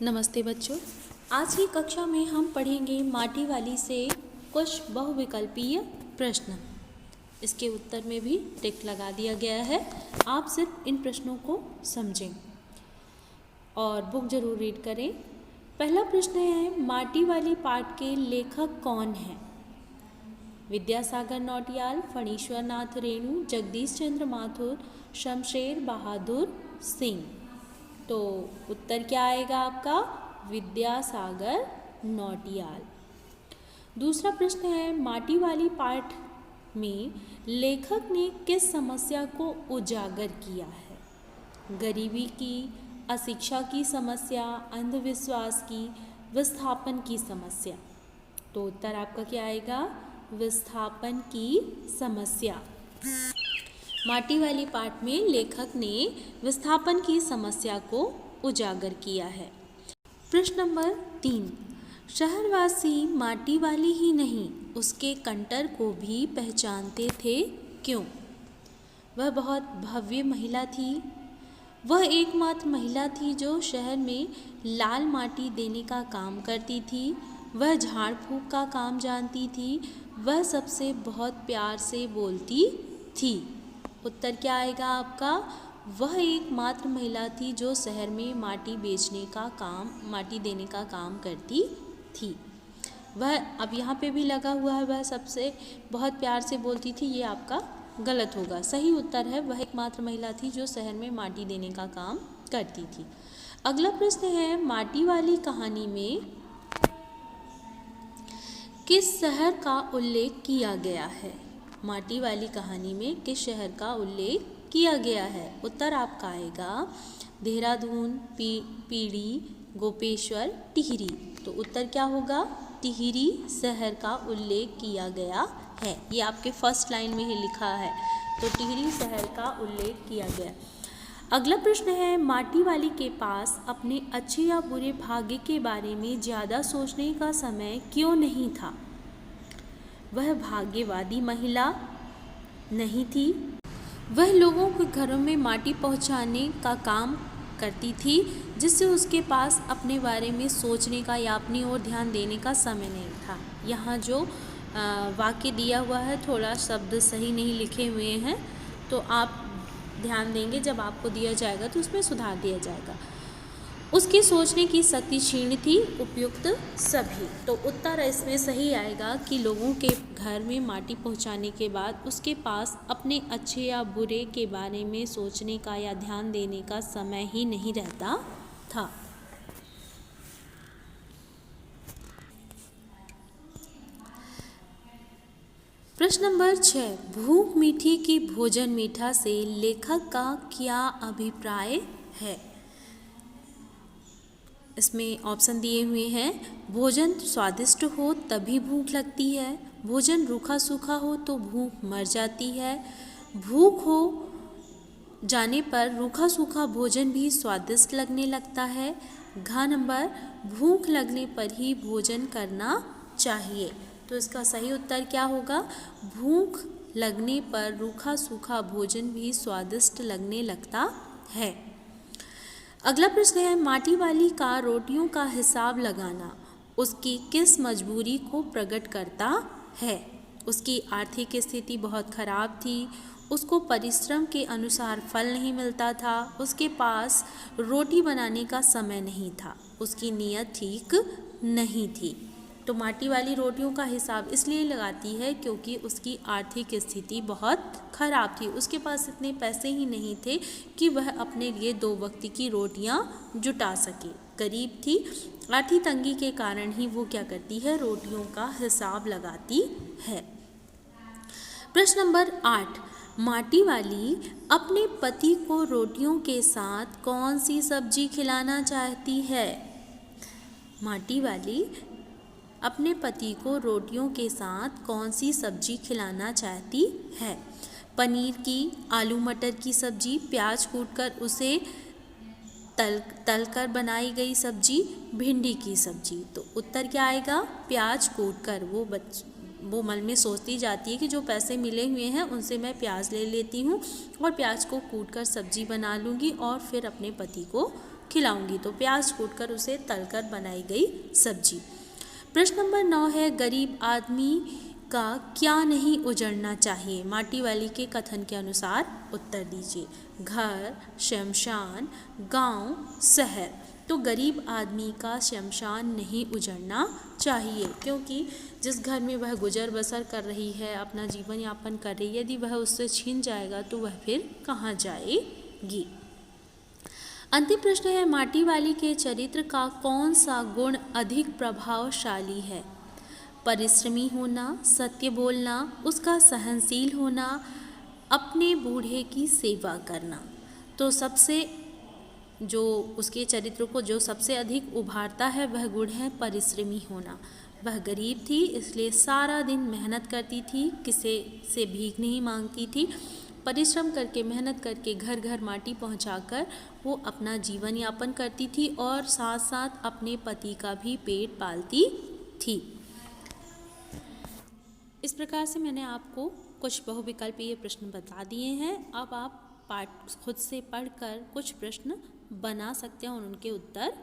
नमस्ते बच्चों। आज की कक्षा में हम पढ़ेंगे माटी वाली से कुछ बहुविकल्पीय प्रश्न। इसके उत्तर में भी टिक लगा दिया गया है। आप सिर्फ इन प्रश्नों को समझें और बुक जरूर रीड करें। पहला प्रश्न है, माटी वाली पाठ के लेखक कौन हैं? विद्यासागर नौटियाल, फणीश्वर नाथ रेणु, जगदीश चंद्र माथुर, शमशेर बहादुर सिंह। तो उत्तर क्या आएगा आपका? विद्यासागर नौटियाल। दूसरा प्रश्न है, माटी वाली पाठ में लेखक ने किस समस्या को उजागर किया है? गरीबी की, अशिक्षा की समस्या, अंधविश्वास की, विस्थापन की समस्या। तो उत्तर आपका क्या आएगा? विस्थापन की समस्या। माटी वाली पाठ में लेखक ने विस्थापन की समस्या को उजागर किया है। प्रश्न नंबर 3, शहरवासी माटी वाली ही नहीं उसके कंटर को भी पहचानते थे, क्यों? वह बहुत भव्य महिला थी। वह एकमात्र महिला थी जो शहर में लाल माटी देने का काम करती थी। वह झाड़ फूंक का काम जानती थी। वह सबसे बहुत प्यार से बोलती थी। उत्तर क्या आएगा आपका? वह एकमात्र महिला थी जो शहर में माटी देने का काम करती थी। वह अब यहाँ पे भी लगा हुआ है, वह सबसे बहुत प्यार से बोलती थी। ये आपका गलत होगा। सही उत्तर है, वह एकमात्र महिला थी जो शहर में माटी देने का काम करती थी। अगला प्रश्न है, माटी वाली कहानी में किस शहर का उल्लेख किया गया है? माटी वाली कहानी में किस शहर का उल्लेख किया गया है? उत्तर आपका आएगा देहरादून, पीड़ी, गोपेश्वर, टिहरी। तो उत्तर क्या होगा? टिहरी शहर का उल्लेख किया गया है। ये आपके फर्स्ट लाइन में ही लिखा है। तो टिहरी शहर का उल्लेख किया गया। अगला प्रश्न है, माटी वाली के पास अपने अच्छे या बुरे भाग्य के बारे में ज़्यादा सोचने का समय क्यों नहीं था? वह भाग्यवादी महिला नहीं थी। वह लोगों के घरों में माटी पहुंचाने का काम करती थी, जिससे उसके पास अपने बारे में सोचने का या अपनी ओर ध्यान देने का समय नहीं था। यहाँ जो वाक्य दिया हुआ है, थोड़ा शब्द सही नहीं लिखे हुए हैं, तो आप ध्यान देंगे जब आपको दिया जाएगा तो उसमें सुधार दिया जाएगा। उसकी सोचने की शक्ति क्षीण थी, उपयुक्त सभी। तो उत्तर इसमें सही आएगा कि लोगों के घर में माटी पहुंचाने के बाद उसके पास अपने अच्छे या बुरे के बारे में सोचने का या ध्यान देने का समय ही नहीं रहता था। प्रश्न नंबर 6, भूख मीठी की भोजन मीठा से लेखक का क्या अभिप्राय है? इसमें ऑप्शन दिए हुए हैं। भोजन स्वादिष्ट हो तभी भूख लगती है। भोजन रूखा सूखा हो तो भूख मर जाती है। भूख हो जाने पर रूखा सूखा भोजन भी स्वादिष्ट लगने लगता है। घ नंबर, भूख लगने पर ही भोजन करना चाहिए। तो इसका सही उत्तर क्या होगा? भूख लगने पर रूखा सूखा भोजन भी स्वादिष्ट लगने लगता है। अगला प्रश्न है, माटी वाली का रोटियों का हिसाब लगाना उसकी किस मजबूरी को प्रकट करता है? उसकी आर्थिक स्थिति बहुत खराब थी। उसको परिश्रम के अनुसार फल नहीं मिलता था। उसके पास रोटी बनाने का समय नहीं था। उसकी नीयत ठीक नहीं थी। तो माटी वाली रोटियों का हिसाब इसलिए लगाती है क्योंकि उसकी आर्थिक स्थिति बहुत खराब थी। उसके पास इतने पैसे ही नहीं थे कि वह अपने लिए 2 वक्त की रोटियां जुटा सके। गरीब थी। आर्थिक तंगी के कारण ही वो क्या करती है? रोटियों का हिसाब लगाती है। प्रश्न नंबर 8, माटी वाली अपने पति को रोटियों के साथ कौन सी सब्जी खिलाना चाहती है? माटी वाली अपने पति को रोटियों के साथ कौन सी सब्जी खिलाना चाहती है? पनीर की, आलू मटर की सब्जी, प्याज कूटकर उसे तलकर बनाई गई सब्जी, भिंडी की सब्जी। तो उत्तर क्या आएगा? प्याज कूटकर। वो मन में सोचती जाती है कि जो पैसे मिले हुए हैं उनसे मैं प्याज ले लेती हूँ और प्याज को कूटकर सब्जी बना लूँगी और फिर अपने पति को खिलाऊंगी। तो प्याज कूटकर उसे तलकर बनाई गई सब्जी। प्रश्न नंबर 9 है, गरीब आदमी का क्या नहीं उजड़ना चाहिए? माटी वाली के कथन के अनुसार उत्तर दीजिए। घर, शमशान, गांव, शहर। तो गरीब आदमी का शमशान नहीं उजड़ना चाहिए, क्योंकि जिस घर में वह गुजर बसर कर रही है, अपना जीवन यापन कर रही है, यदि वह उससे छीन जाएगा तो वह फिर कहाँ जाएगी। अंतिम प्रश्न है, माटी वाली के चरित्र का कौन सा गुण अधिक प्रभावशाली है? परिश्रमी होना, सत्य बोलना, उसका सहनशील होना, अपने बूढ़े की सेवा करना। तो सबसे जो उसके चरित्र को जो सबसे अधिक उभारता है वह गुण है परिश्रमी होना। वह गरीब थी, इसलिए सारा दिन मेहनत करती थी, किसी से भीख नहीं मांगती थी, परिश्रम करके मेहनत करके घर घर माटी पहुंचाकर वो अपना जीवन यापन करती थी और साथ साथ अपने पति का भी पेट पालती थी। इस प्रकार से मैंने आपको कुछ बहुविकल्पीय प्रश्न बता दिए हैं। अब आप पाठ खुद से पढ़कर कुछ प्रश्न बना सकते हैं और उनके उत्तर